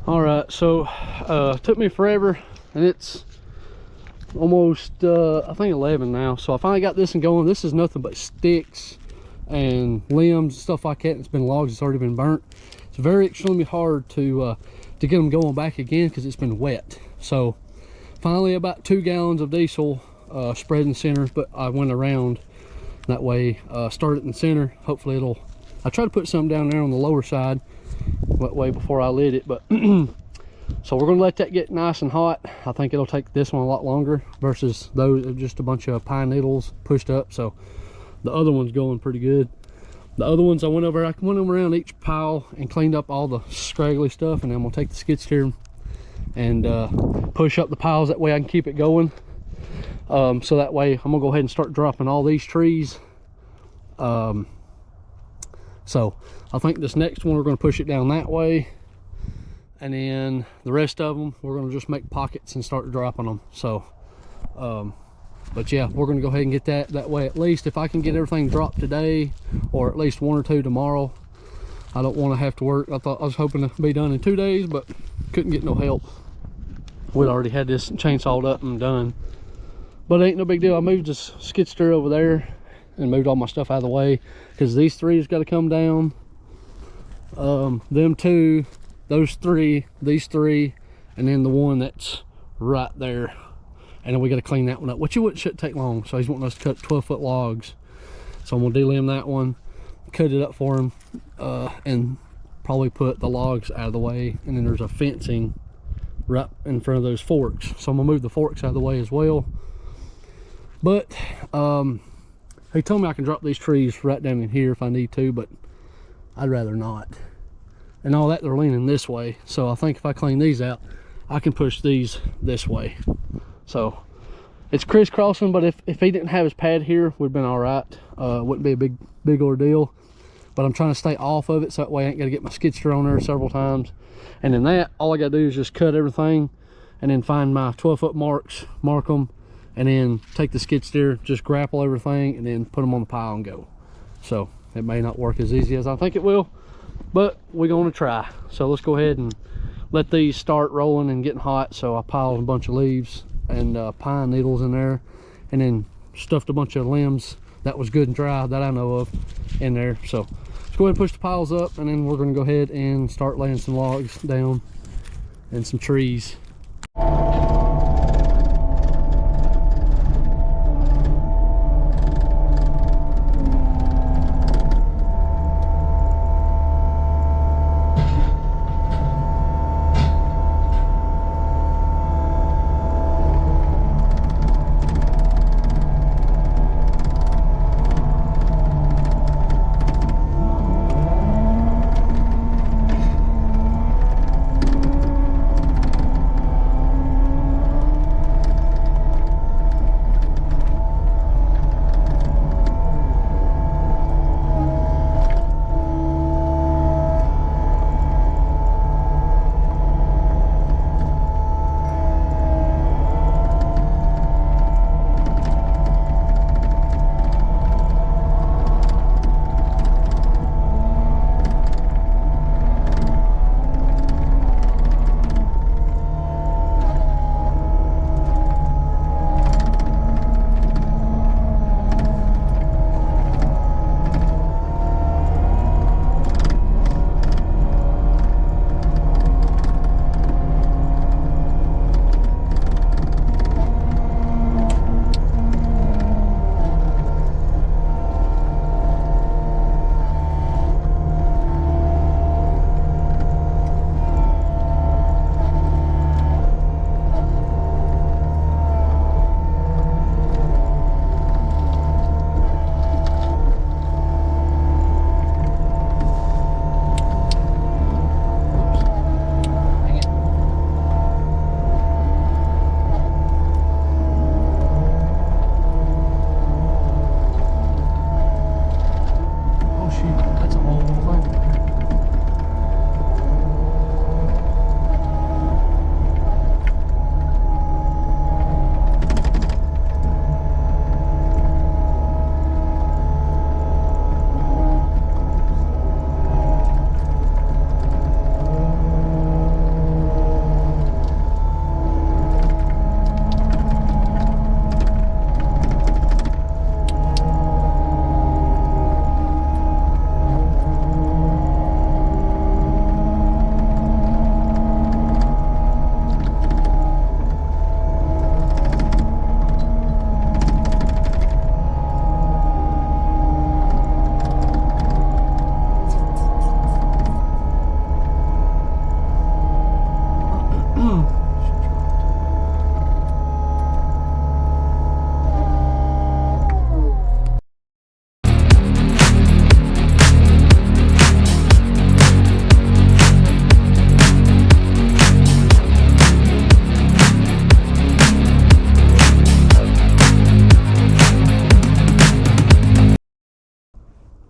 All right, so it took me forever, and it's almost I think 11 now. So I finally got this one going. This is nothing but sticks and limbs, stuff like that. It's been logs, it's already been burnt. It's very extremely hard to get them going back again because it's been wet. So finally about 2 gallons of diesel spread in the center, but I went around that way, started in the center. Hopefully I try to put some down there on the lower side that way before I lit it, but so we're gonna let that get nice and hot. I think it'll take this one a lot longer versus those just a bunch of pine needles pushed up. So the other one's going pretty good. The other ones I went around each pile and cleaned up all the scraggly stuff, and then I'm gonna take the skid steer and push up the piles. That way I can keep it going. So that way I'm gonna go ahead and start dropping all these trees. So I think this next one we're going to push it down that way, and then the rest of them we're going to just make pockets and start dropping them. So but yeah, we're going to go ahead and get that way. At least if I can get everything dropped today, or at least 1 or 2 tomorrow, I don't want to have to work. I was hoping to be done in 2 days, but couldn't get no help. We'd already had this chainsawed up and done, but it ain't no big deal. I moved this skid steer over there and moved all my stuff out of the way because these 3 has got to come down. Them 2, those 3, these 3, and then the one that's right there, and then we got to clean that one up, which shouldn't take long. So he's wanting us to cut 12-foot logs, so I'm gonna delimb that one, cut it up for him, and probably put the logs out of the way. And then there's a fencing right in front of those forks, so I'm gonna move the forks out of the way as well. But he told me I can drop these trees right down in here if I need to, but I'd rather not. And all that, they're leaning this way, so I think if I clean these out, I can push these this way. So it's crisscrossing, but if he didn't have his pad here, we'd been all right. Wouldn't be a big ordeal. But I'm trying to stay off of it, so that way I ain't got to get my skid steer on there several times. And then that, all I got to do is just cut everything, and then find my 12-foot marks, mark them, and then take the skid steer, just grapple everything, and then put them on the pile and go. So it may not work as easy as I think it will, but we're going to try. So let's go ahead and let these start rolling and getting hot. So I piled a bunch of leaves and pine needles in there, and then stuffed a bunch of limbs that was good and dry that I know of in there. So let's go ahead and push the piles up, and then we're going to go ahead and start laying some logs down and some trees.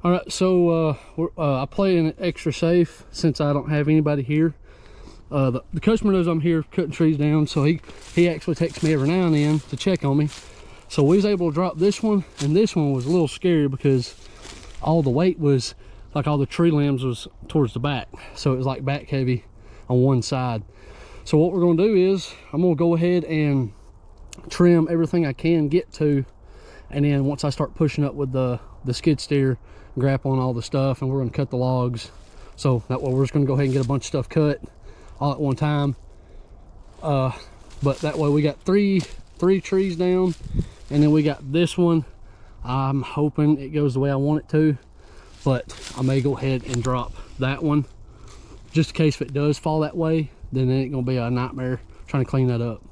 All right, so I play in it extra safe since I don't have anybody here. The customer knows I'm here cutting trees down, so he actually texts me every now and then to check on me. So we was able to drop this one, and this one was a little scary because all the weight was, like all the tree limbs was towards the back. So it was like back heavy on one side. So what we're gonna do is, I'm gonna go ahead and trim everything I can get to, and then once I start pushing up with the skid steer, grab on all the stuff, and we're gonna cut the logs. So that way we're just gonna go ahead and get a bunch of stuff cut all at one time. But that way we got three trees down, and then we got this one. I'm hoping it goes the way I want it to, but I may go ahead and drop that one just in case if it does fall that way, then it ain't gonna be a nightmare trying to clean that up.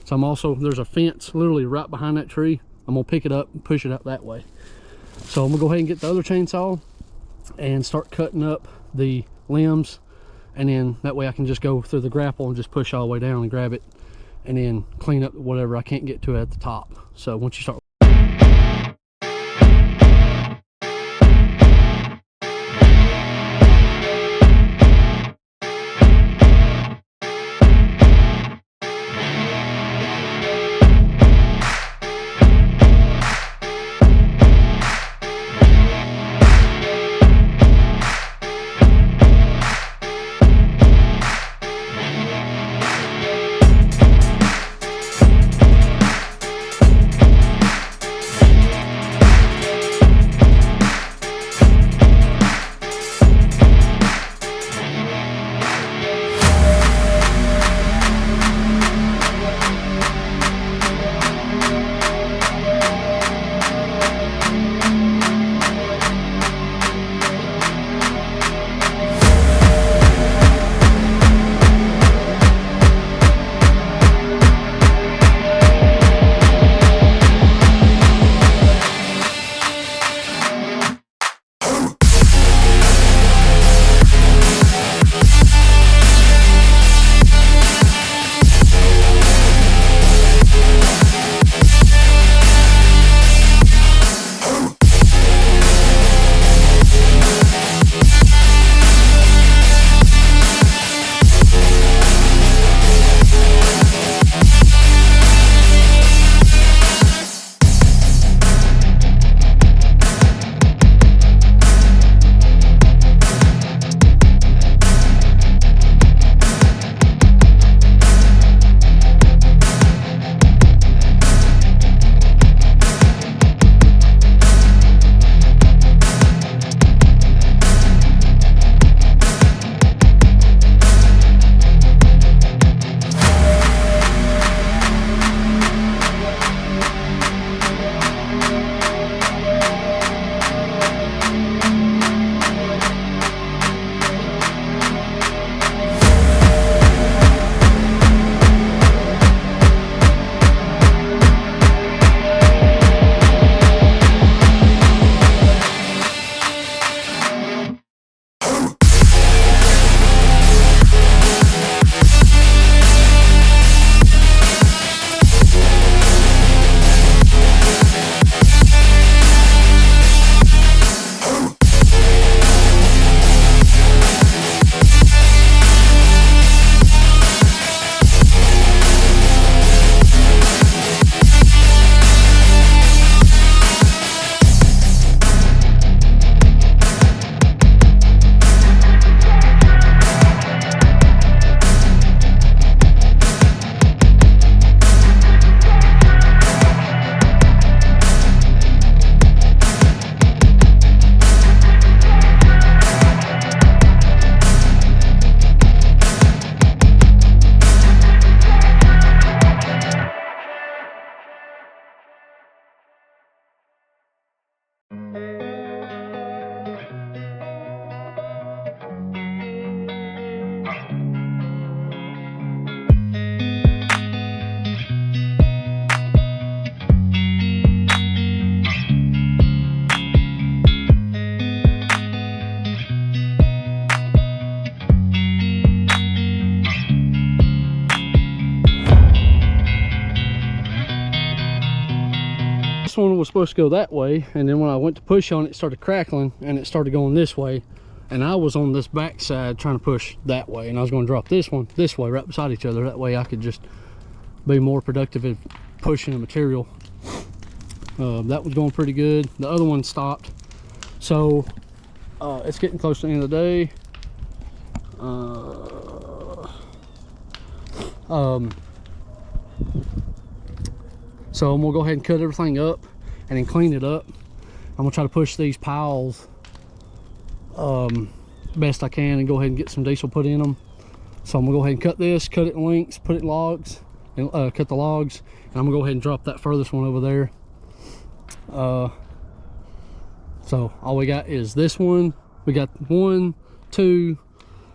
So I'm also, there's a fence literally right behind that tree. I'm gonna pick it up and push it up that way. So I'm gonna go ahead and get the other chainsaw and start cutting up the limbs, and then that way I can just go through the grapple and just push all the way down and grab it, and then clean up whatever I can't get to at the top. So once you start this one was supposed to go that way, and then when I went to push on it, it started crackling and it started going this way, and I was on this back side trying to push that way, and I was going to drop this one this way right beside each other. That way I could just be more productive at pushing the material. That was going pretty good. The other one stopped. So it's getting close to the end of the day. So I'm gonna go ahead and cut everything up and then clean it up. I'm gonna try to push these piles best I can and go ahead and get some diesel put in them. So I'm gonna go ahead and cut this, cut it in lengths, put it in logs, and cut the logs, and I'm gonna go ahead and drop that furthest one over there. So all we got is this one. We got 1, 2,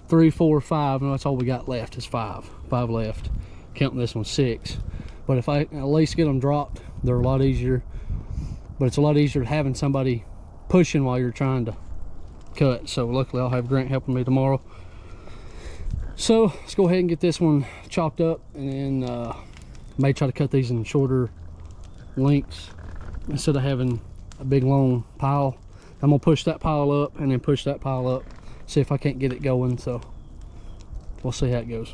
3, 4, 5, and that's all we got left is 5 left, counting this one 6. But if I at least get them dropped, they're a lot easier. But it's a lot easier having somebody pushing while you're trying to cut. So luckily I'll have Grant helping me tomorrow. So let's go ahead and get this one chopped up, and then may try to cut these in shorter lengths instead of having a big long pile. I'm gonna push that pile up and then push that pile up, see if I can't get it going. So we'll see how it goes.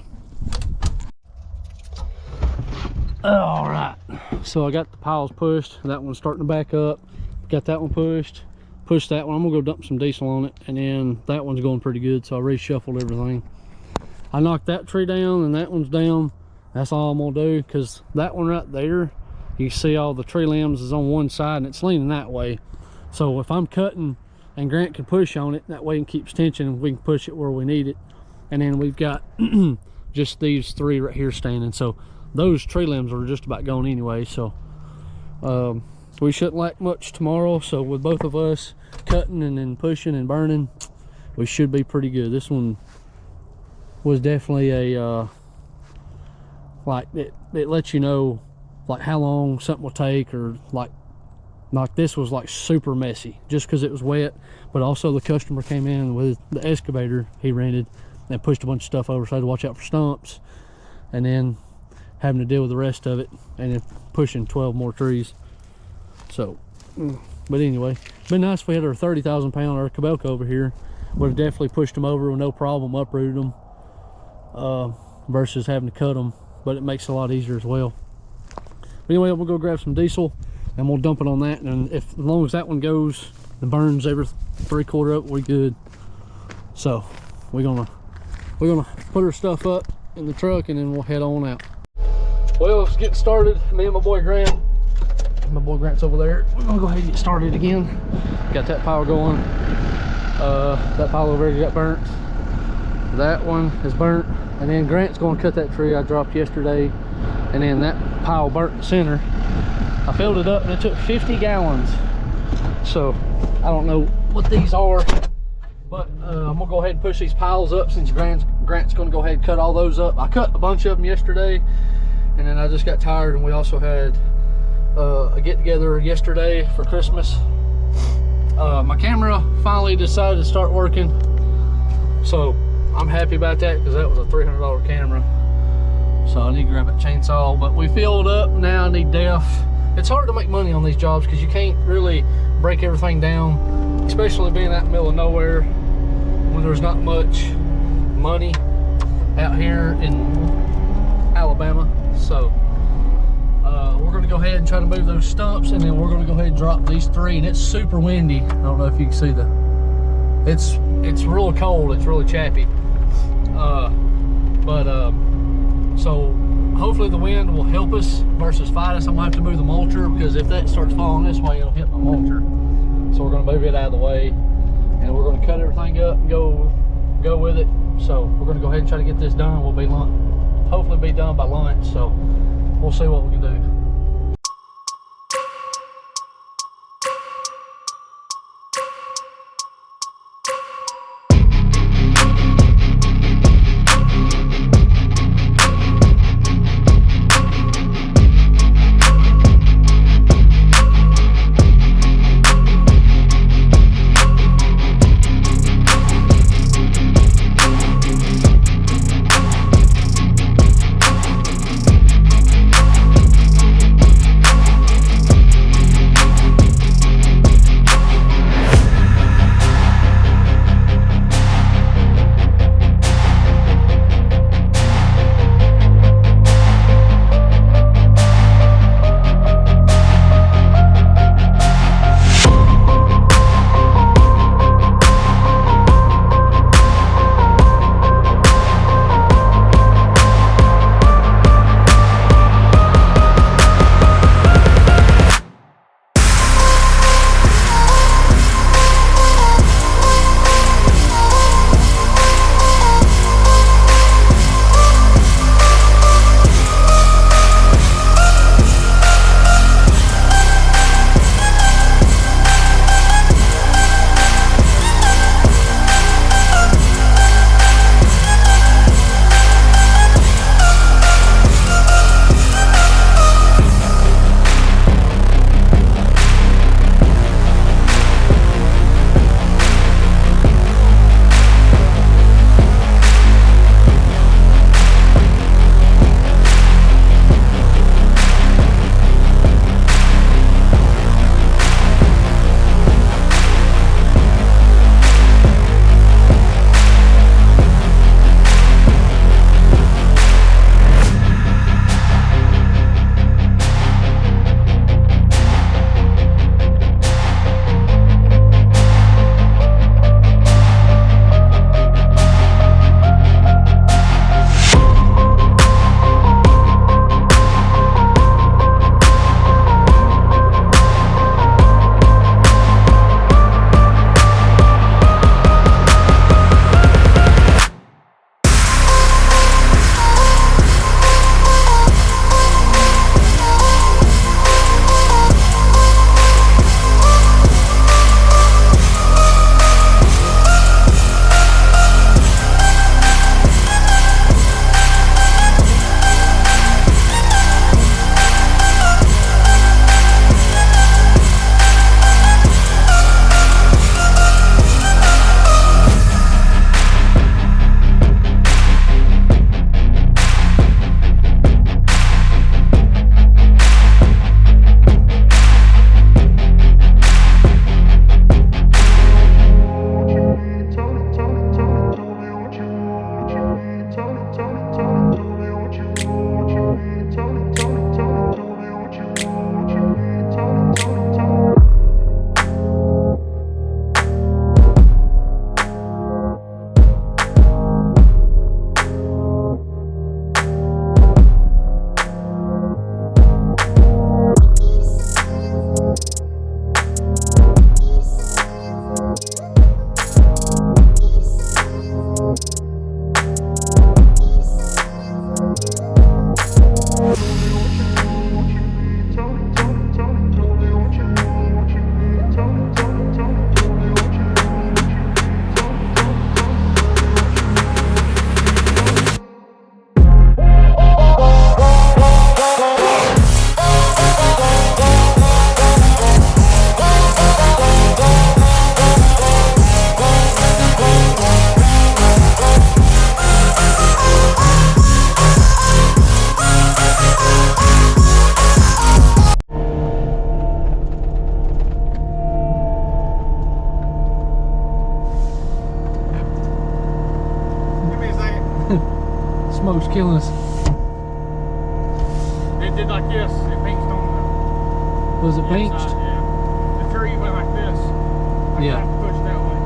All right, so I got the piles pushed. That one's starting to back up. Got that one pushed that one. I'm gonna go dump some diesel on it, and then that one's going pretty good, so I reshuffled everything. I knocked that tree down and that one's down. That's all I'm gonna do, because that one right there, you see all the tree limbs is on one side and it's leaning that way. So if I'm cutting and Grant can push on it, that way it keeps tension and we can push it where we need it. And then we've got just these 3 right here standing. So those tree limbs are just about gone anyway. So we shouldn't lack much tomorrow. So with both of us cutting and then pushing and burning, we should be pretty good. This one was definitely a like it lets you know like how long something will take, or like this was like super messy just because it was wet. But also the customer came in with the excavator he rented and pushed a bunch of stuff over, so I had to watch out for stumps, and then having to deal with the rest of it, and then pushing 12 more trees. So but anyway, been nice if we had our 30,000 pound or Kobelco over here. Would have definitely pushed them over with no problem, uprooted them, versus having to cut them. But it makes it a lot easier as well. But anyway, we'll go grab some diesel and we'll dump it on that, and if as long as that one goes and burns every 3/4 up, we're good. So we're gonna put our stuff up in the truck and then we'll head on out. Well, let's get started. Me and my boy Grant. My boy Grant's over there. We're gonna go ahead and get started again. Got that pile going. That pile over there got burnt. That one is burnt, and then Grant's gonna cut that tree I dropped yesterday, and then that pile burnt in the center. I filled it up and it took 50 gallons. So I don't know what these are, but I'm gonna go ahead and push these piles up since Grant's gonna go ahead and cut all those up. I cut a bunch of them yesterday, and then I just got tired, and we also had a get together yesterday for Christmas. My camera finally decided to start working, so I'm happy about that, because that was a $300 camera. So I need to grab a chainsaw, but we filled up now. I need DEF. It's hard to make money on these jobs because you can't really break everything down, especially being out in the middle of nowhere when there's not much money out here in Alabama. So we're going to go ahead and try to move those stumps, and then we're going to go ahead and drop these 3. And it's super windy. I don't know if you can see it's real cold. It's really chappy. So hopefully the wind will help us versus fight us. I'm gonna have to move the mulcher, because if that starts falling this way, it'll hit my mulcher. So we're gonna move it out of the way, and we're gonna cut everything up and go with it. So we're gonna go ahead and try to get this done. We'll be hopefully be done by lunch. So we'll see what we can do. killing us? It did like this. It pinched on Was it the pinched? inside, yeah. The tree went like this. I Yeah. have to push that way.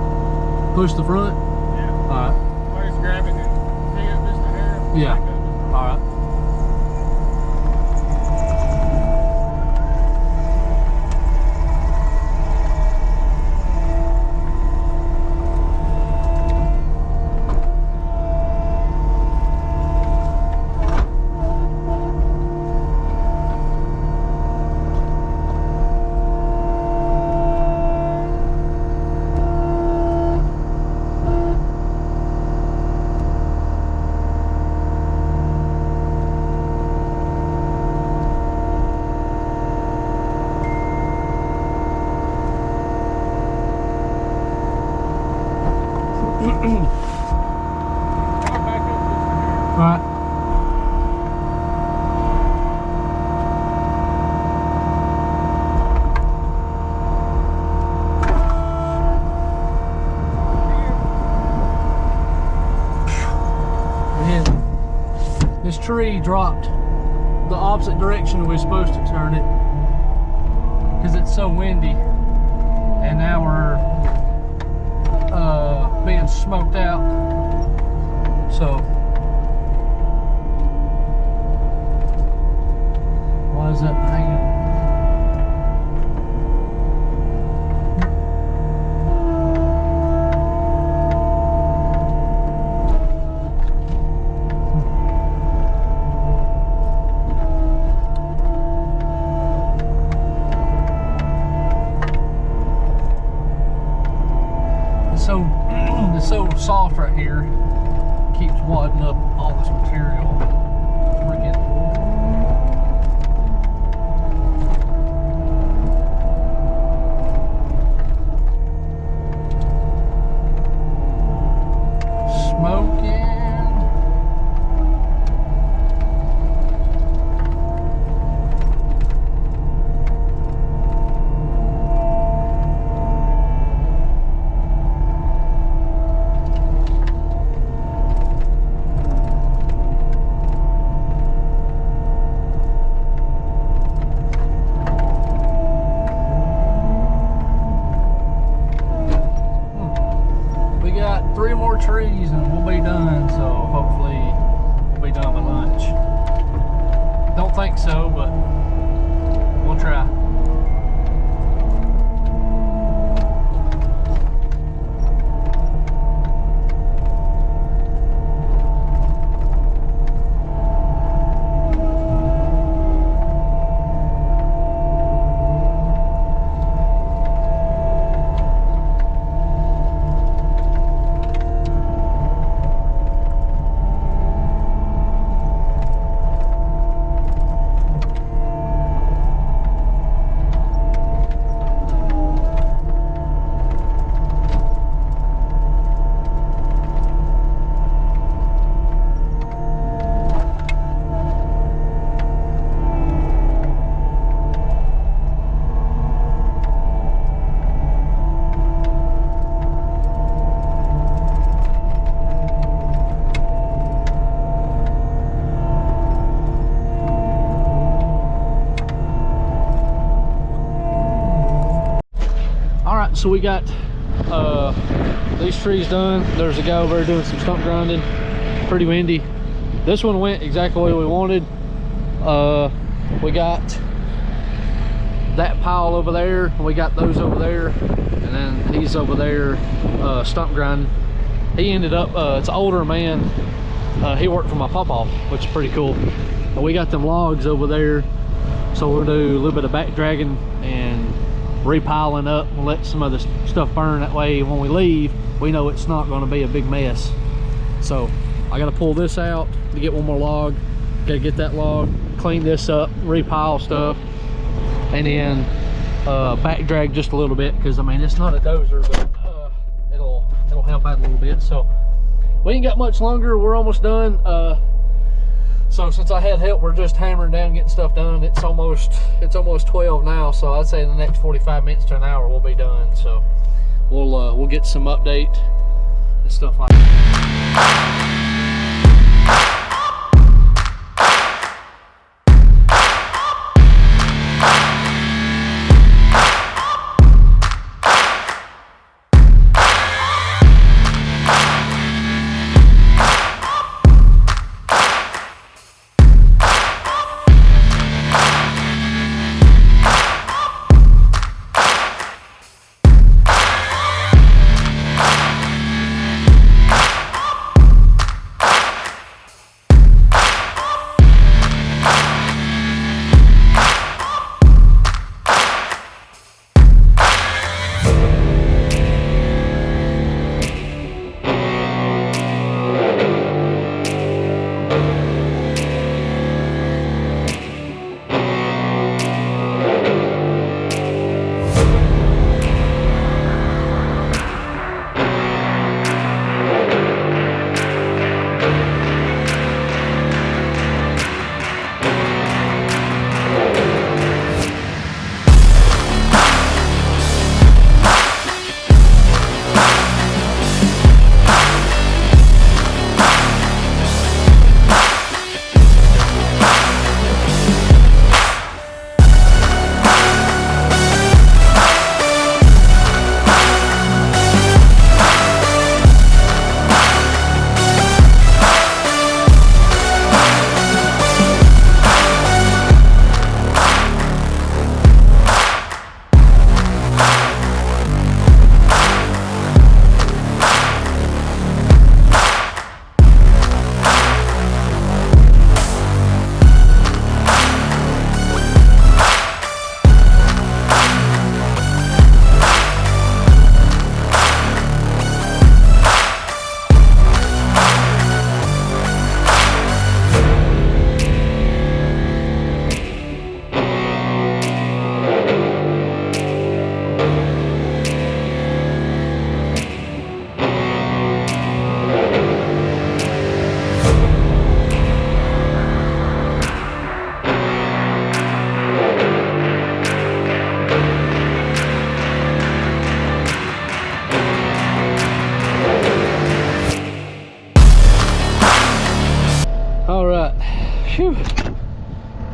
Push the front? Yeah. Alright. Or just grab it and take up just the hair. Yeah. Back up. Alright. Back up just the hair. Alright. This tree dropped the opposite direction we were supposed to turn it because it's so windy, and now we're being smoked out. So why is that hanging? It's so soft right here, keeps wadding up all this material. Freaking smoking. We got 3 more trees and we'll be done, so hopefully we'll be done by lunch. Don't think so, but we'll try. So we got these trees done. There's a guy over there doing some stump grinding. Pretty windy. This one went exactly the way we wanted. We got that pile over there, we got those over there, and then he's over there stump grinding. He ended up, it's an older man, he worked for my pawpaw, which is pretty cool. But we got them logs over there, so we'll do a little bit of back dragging and repiling up. We'll let some of the stuff burn, that way when we leave we know it's not going to be a big mess. So I got to pull this out to get one more log, got to get that log, clean this up, repile stuff, and then back drag just a little bit, because I mean it's not a dozer, but it'll help out a little bit. So we ain't got much longer, we're almost done. So since I had help, we're just hammering down getting stuff done. It's almost 12 now, so I'd say in the next 45 minutes to an hour we'll be done. So we'll get some update and stuff like that.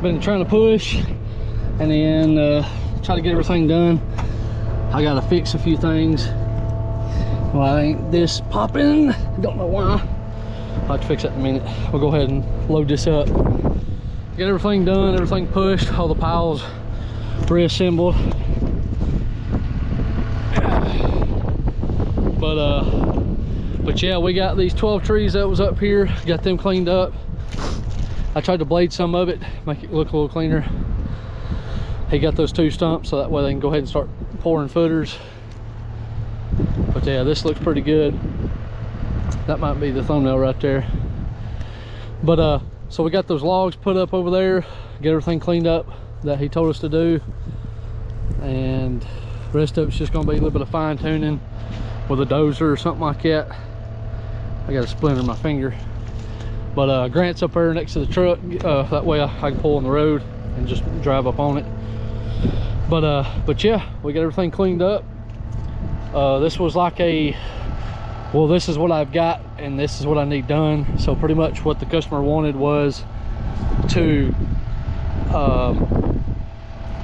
been trying to push and then try to get everything done. I gotta fix a few things. Why ain't this popping? Don't know why. I'll have to fix that in a minute. We'll go ahead and load this up. Get everything done, everything pushed, all the piles reassembled. But yeah, we got these 12 trees that was up here, got them cleaned up. I tried to blade some of it, make it look a little cleaner. He got those 2 stumps so that way they can go ahead and start pouring footers. But yeah, this looks pretty good. That might be the thumbnail right there. But so we got those logs put up over there, get everything cleaned up that he told us to do, and the rest of it's just gonna be a little bit of fine tuning with a dozer or something like that. I got a splinter in my finger. But Grant's up there next to the truck, that way I can pull on the road and just drive up on it. But yeah, we got everything cleaned up. This was like a, well, this is what I've got and this is what I need done. So pretty much what the customer wanted was to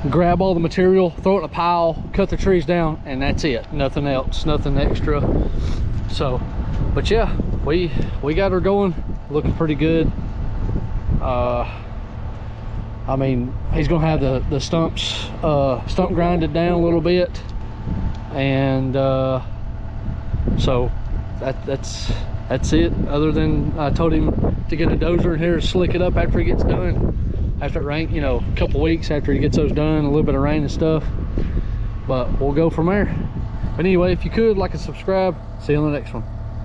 grab all the material, throw it in a pile, cut the trees down, and that's it. Nothing else, nothing extra. So, but yeah, we got her going, looking pretty good. I mean, he's gonna have the stumps stump grinded down a little bit, and so that's it. Other than I told him to get a dozer in here to slick it up after he gets done, after it rain, you know, a couple weeks after he gets those done, a little bit of rain and stuff. But we'll go from there. But anyway, if you could like and subscribe, see you on the next one.